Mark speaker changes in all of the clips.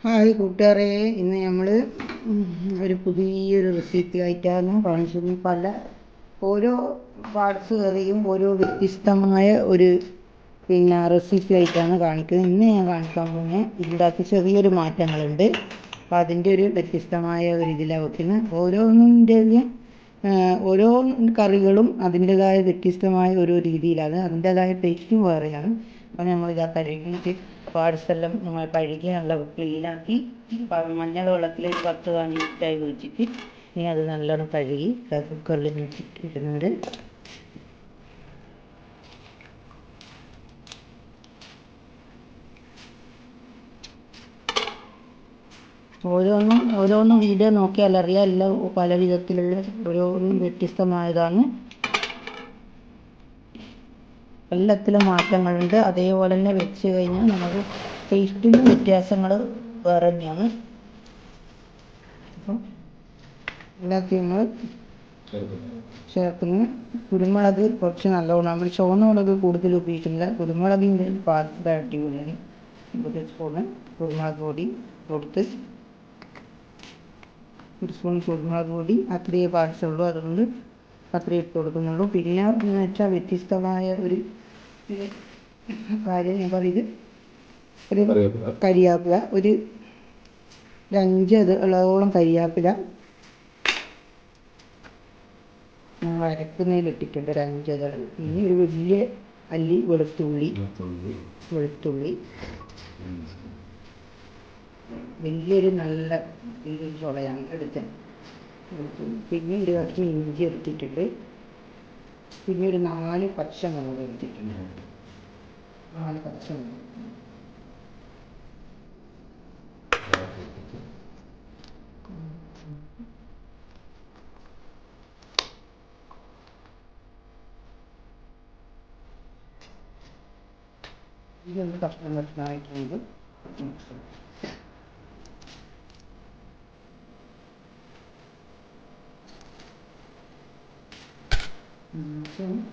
Speaker 1: Hi കൂട്ടുകാരെ, ഇന്ന് നമ്മൾ ഒരു പുതിയൊരു റെസിപ്പി ആയിട്ടാണ് കാണിച്ചത്. ഓരോ പാർട്സ് കറിയും ഓരോ വ്യത്യസ്തമായ ഒരു റെസിപ്പി ആയിട്ടാണ് കാണിക്കുന്നത്. ഇന്ന് ഞാൻ കാണിക്കാൻ പോകുന്നത് ഇതിനകത്ത് ചെറിയൊരു മാറ്റങ്ങളുണ്ട്. അപ്പോൾ അതിൻ്റെ ഒരു വ്യത്യസ്തമായ ഒരു ഇതിലാണ് വെക്കുന്നത്. ഓരോ കറികളും അതിൻ്റെതായ വ്യത്യസ്തമായ ഓരോ രീതിയിലാണ്, അതിൻ്റെതായ ടേസ്റ്റും വേറെയാണ്. അപ്പോൾ നമ്മളിതാ കഴുകിയിട്ട് പാർട്സെല്ലാം നമ്മൾ കഴുകി നല്ല ക്ലീനാക്കി മഞ്ഞൾ വെള്ളത്തിൽ 10 മിനിറ്റായി വെച്ചിട്ട് ഇനി അത് നല്ലോണം കഴുകി കുക്കറിൽ ഇടുന്നുണ്ട്. ഓരോന്നും വീഡിയോ നോക്കിയാൽ അറിയാം, എല്ലാം പല വിധത്തിലുള്ള ഓരോന്നും വ്യത്യസ്തമായതാണ്. എല്ലാത്തിലും മാറ്റങ്ങളുണ്ട്. അതേപോലെ തന്നെ വെച്ച് കഴിഞ്ഞാൽ നമുക്ക് ടേസ്റ്റിന് വ്യത്യാസങ്ങൾ വേറെ തന്നെയാണ്. അപ്പം എല്ലാത്തിനും ചേർക്കുന്നു. കുരുമുളക് കുറച്ച് നല്ലോണം, നമ്മൾ ചുവന്ന മുളക് കൂടുതൽ ഉപയോഗിക്കുന്നില്ല. കുരുമുളകിൻ്റെ അടിപൊളിയാണ്. 1 സ്പൂണ് കുരുമുളക് പൊടി കൊടുത്ത്, 1 സ്പൂൺ കുരുമുളക് പൊടി അത്രയേ പാടിച്ചുള്ളൂ, അതുകൊണ്ട് അത്രയേ ഇട്ട് കൊടുക്കുന്നുള്ളൂ. പിന്നെ എന്ന് വെച്ചാൽ വ്യത്യസ്തമായ ഒരു കാര്യം ഞാൻ പറയുന്നത്, ഒരു കരിയാപ്പില, ഒരു 5 ഇളവോളം കരിയാപ്പില അരക്കുന്നതിലിട്ടിട്ടുണ്ട്, ഒരു 5 ഇതൾ. ഇനി ഒരു വലിയ അല്ലി വെളുത്തുള്ളി, വലിയൊരു നല്ല ചുളയാണ് എടുത്തത്. പിന്നെ ഒരു കഷ്ണം ഇഞ്ചി എടുത്തിട്ടുണ്ട്. പിന്നെ ഒരു 4 പച്ചമുളക് എടുത്തിട്ടുണ്ട്. 4 പച്ചമുളക് ഇതൊന്ന് കഷ്ണമായിട്ടുണ്ട്.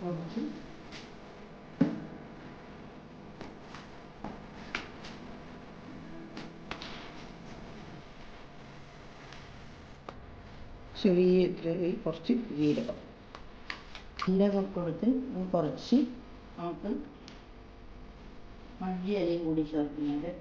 Speaker 1: കുറച്ച് കുറച്ച് ജീരകം കൊടുത്ത് കുറച്ച് നമുക്ക് മല്ലിയിലയും കൂടി ചേർക്കുന്നുണ്ട്.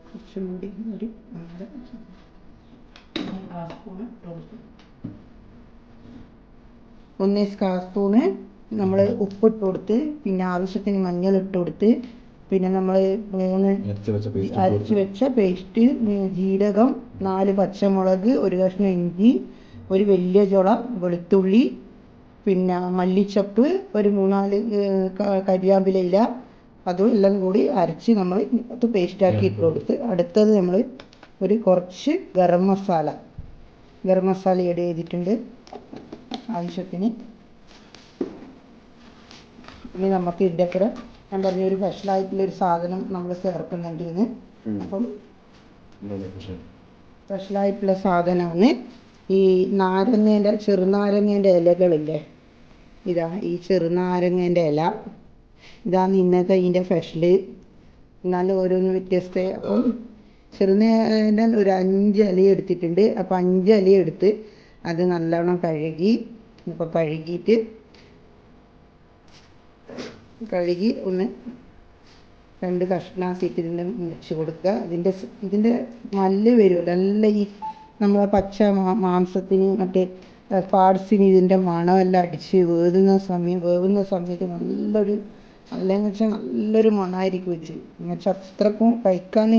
Speaker 1: കുറച്ചുകൂടി ഒരു 1 സ്പൂണ് നമ്മൾ ഉപ്പിട്ട് കൊടുത്ത്, പിന്നെ ആവശ്യത്തിന് മഞ്ഞൾ ഇട്ട് കൊടുത്ത്, പിന്നെ നമ്മൾ അരച്ച് വെച്ച പേസ്റ്റ്, ജീരകം, 4 പച്ചമുളക്, 1 കഷ്ണം ഇഞ്ചി, ഒരു വലിയ ചുള വെളുത്തുള്ളി, പിന്നെ മല്ലിച്ചപ്പ്, ഒരു 3-4 കരിയാപ്പില ഇല, അതും എല്ലാം കൂടി അരച്ച് നമ്മൾ പേസ്റ്റാക്കി ഇട്ട് കൊടുത്ത്, അടുത്തത് നമ്മൾ കുറച്ച് ഗരം മസാല ആഡ് ചെയ്തിട്ടുണ്ട് ആവശ്യത്തിന്. ഇനി നമുക്ക് ഇതിൻ്റെ കൂടെ ഞാൻ പറഞ്ഞ ഒരു സ്പെഷ്യലായിട്ടുള്ളൊരു സാധനം നമ്മൾ ചേർക്കുന്നുണ്ട്. അപ്പം സ്പെഷ്യലായിട്ടുള്ള സാധനമാണ് ഈ ചെറുനാരങ്ങേൻ്റെ ഇലകളില്ലേ, ഈ ചെറുനാരങ്ങേൻ്റെ ഇല, ഇതാണ് ഇന്നത്തെ ഇതിൻ്റെ സ്പെഷ്യൽ. എന്നാലും ഓരോന്ന് വ്യത്യസ്ത. അപ്പം ചെറുനാരങ്ങ ഒരു 5 ഇല എടുത്തിട്ടുണ്ട്. അപ്പോൾ 5 ഇല എടുത്ത് അത് നല്ലോണം കഴുകി, ഇപ്പോൾ കഴുകി ഒന്ന് 2 കഷ്ണാക്കിയിട്ട് ഇതിൻ്റെ മുറിച്ച് കൊടുക്കുക. ഇതിൻ്റെ സ്മെല്ല് വരുമല്ലോ, നല്ല ഈ നമ്മളെ പച്ച മാംസത്തിന് മറ്റേ പാർട്സിന് ഇതിൻ്റെ മണമെല്ലാം അടിച്ച് വേവുന്ന സമയത്ത് നല്ലതെന്ന് വെച്ചാൽ നല്ലൊരു മണമായിരിക്കും ഇത്. എന്ന് വെച്ചാൽ അത്രക്കും കഴിക്കാൻ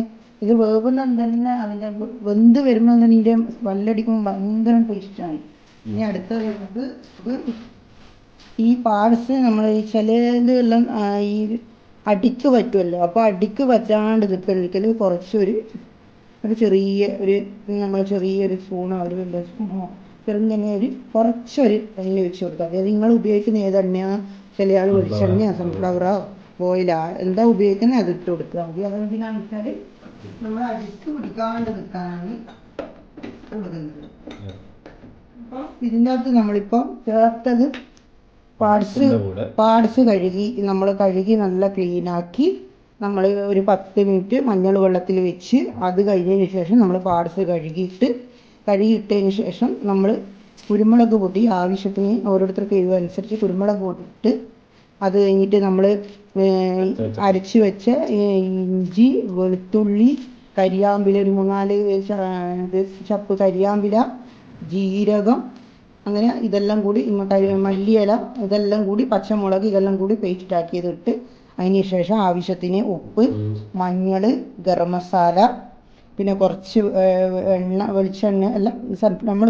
Speaker 1: ഇത് വേവുന്നത് തന്നെ അതിൻ്റെ വെന്ത് വരുമ്പോൾ തന്നെ ഇതിൻ്റെ സ്മെല്ലടിക്കുമ്പോൾ ഭയങ്കര ടേസ്റ്റാണ്. ഇനി അടുത്തത് ഇത് ഈ പാർട്സ് നമ്മൾ ഈ ചിലതെല്ലാം ഈ അടിക്ക് പറ്റുമല്ലോ, അപ്പോൾ അടിക്ക് പറ്റാണ്ട് നിൽക്കൽ കുറച്ചൊരു ചെറിയൊരു സ്പൂണോ ഒരു വലിയ സ്പൂണോ ചെറുങ്ങനെ കുറച്ചൊരു എണ്ണ ഒഴിച്ച് കൊടുക്കുക. അതായത് നിങ്ങൾ ഉപയോഗിക്കുന്ന ഏത് എണ്ണയാണ്, ചില ആൾ വെളിച്ചെണ്ണയോ സൺഫ്ലവറോ ഓയിലാ എന്താ ഉപയോഗിക്കുന്നത് അത് ഇട്ട് കൊടുക്കുക മതി. അതെന്തിനാണെന്ന് വെച്ചാൽ നമ്മൾ അടിക്ക് പിടിക്കാണ്ട് നിൽക്കാനാണ് കൊടുക്കുന്നത്. അപ്പോൾ ഇതിൻ്റെ അകത്ത് നമ്മളിപ്പോൾ ചേർത്തത് പാർട്സ് കഴുകി നല്ല ക്ലീനാക്കി നമ്മൾ ഒരു 10 മിനിറ്റ് മഞ്ഞൾ വെള്ളത്തിൽ വെച്ച് അത് കഴിഞ്ഞതിന് ശേഷം നമ്മൾ പാർട്സ് കഴുകിയിട്ടതിന് ശേഷം നമ്മൾ കുരുമുളക് പൊടി ആവശ്യത്തിന് ഓരോരുത്തർക്ക് എരിവ് അനുസരിച്ച് കുരുമുളക് പൊടിയിട്ട് അത് കഴിഞ്ഞിട്ട് നമ്മൾ അരച്ച് വെച്ച ഇഞ്ചി, വെളുത്തുള്ളി, കരിയാമ്പില ഒരു 3-4 ചപ്പ് കരിയാമ്പില, ജീരകം, അങ്ങനെ ഇതെല്ലാം കൂടി മല്ലിയില ഇതെല്ലാം കൂടി പച്ചമുളക് ഇതെല്ലാം കൂടി പേസ്റ്റ് ആക്കിയതിട്ട് അതിന് ശേഷം ആവശ്യത്തിന് ഉപ്പ്, മഞ്ഞൾ, ഗരം മസാല, പിന്നെ കുറച്ച് വെളിച്ചെണ്ണ എല്ലാം നമ്മൾ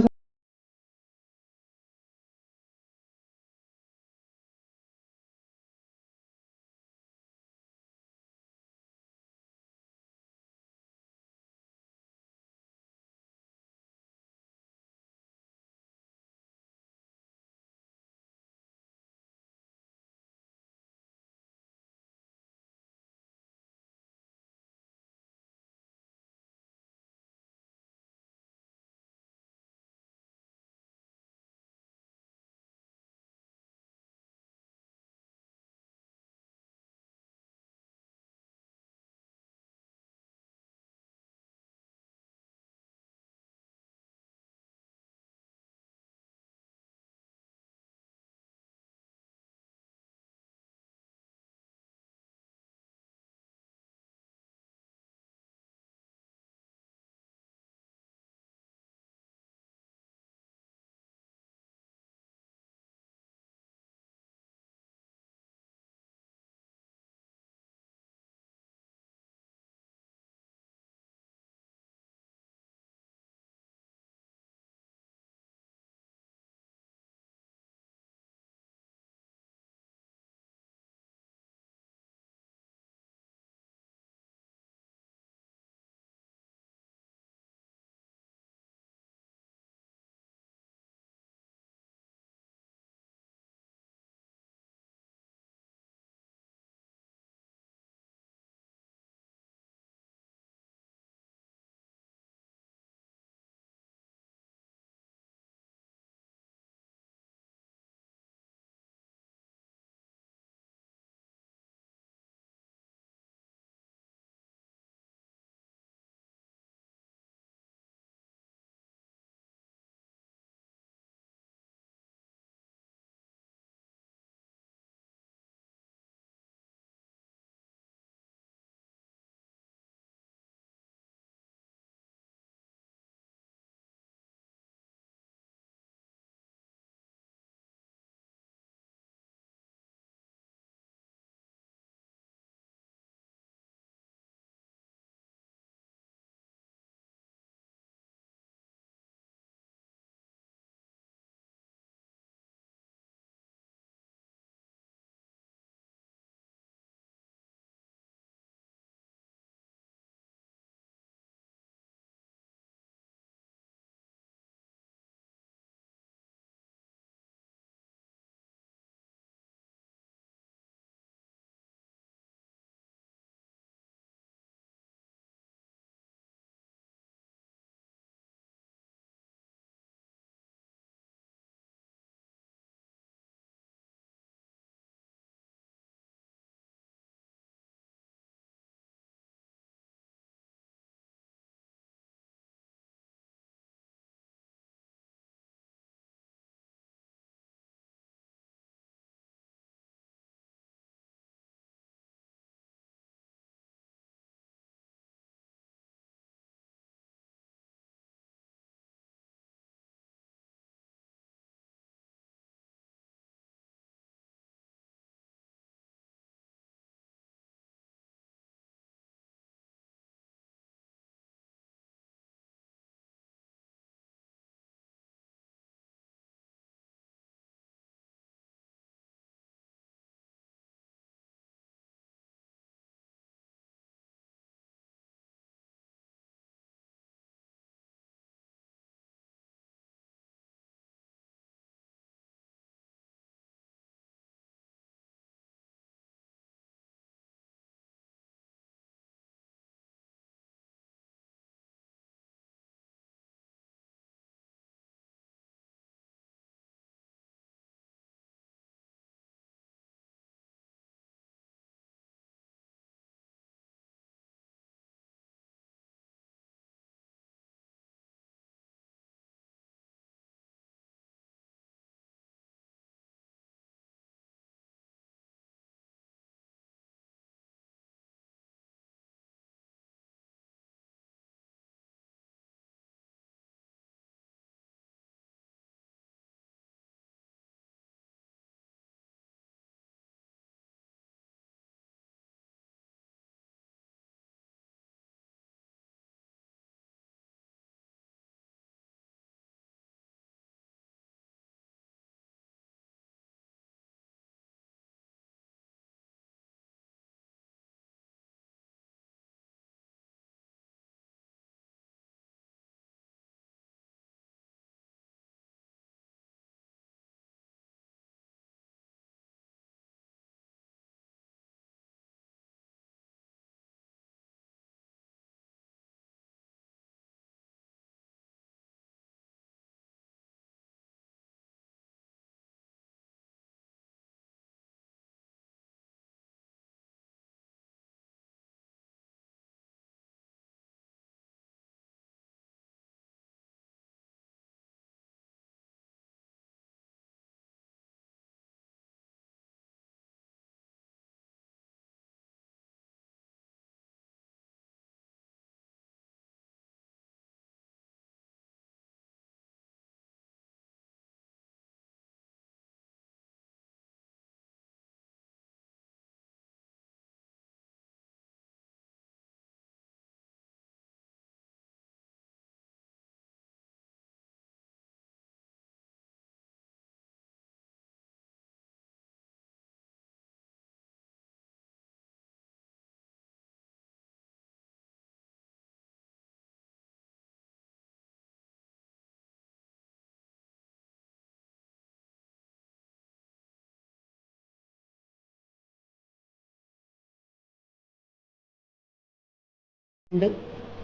Speaker 1: കൊണ്ട്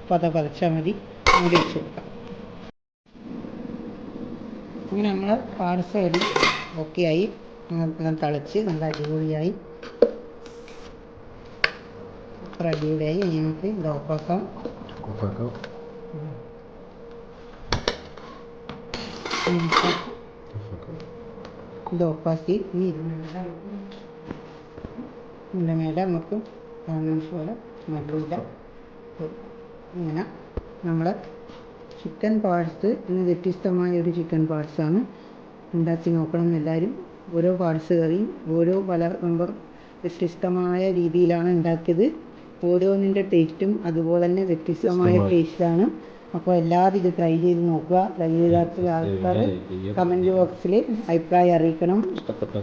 Speaker 1: പതച്ചാൽ മതി. മൂടി വെച്ച് കൊടുക്കാം. അങ്ങനെ നമ്മൾ പാർസൽ ഓക്കെ ആയി, തിളച്ച് നല്ല അടിപൊളിയായി, സൂപ്പർ അടിപൊളിയായി. നമുക്ക് ഇത് ഓഫാക്കാം. ഇത് ഓഫാക്കി ഇതിൻ്റെ മേലെ നമുക്ക് പോലെ മല്ലിയില. ഇങ്ങനെ നമ്മൾ ചിക്കൻ പാർട്സ് ഇന്ന് വ്യത്യസ്തമായൊരു ചിക്കൻ പാർട്സാണ് ഉണ്ടാക്കി നോക്കണം എല്ലാവരും. ഓരോ പാർട്സ് കറിയും പല വ്യത്യസ്തമായ രീതിയിലാണ് ഉണ്ടാക്കിയത്. ഓരോന്നിൻ്റെ ടേസ്റ്റും അതുപോലെ തന്നെ വ്യത്യസ്തമായ ടേസ്റ്റാണ്. അപ്പോൾ എല്ലാവരും ഇത് ട്രൈ ചെയ്ത് നോക്കുക. ട്രൈ ചെയ്താത്ത ആൾക്കാർ കമൻറ്റ് ബോക്സിൽ അഭിപ്രായം അറിയിക്കണം. ഇഷ്ടപ്പെട്ട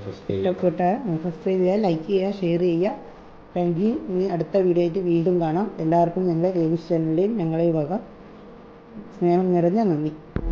Speaker 1: സബ്സ്ക്രൈബ് ചെയ്യുക, ലൈക്ക് ചെയ്യുക, ഷെയർ ചെയ്യുക. Thank you. ഇനി അടുത്ത വീഡിയോയിട്ട് വീണ്ടും കാണാം. എല്ലാവർക്കും ഞങ്ങളുടെ ചാനലിൽ ഞങ്ങളെ വക സ്നേഹം നിറഞ്ഞ നന്ദി.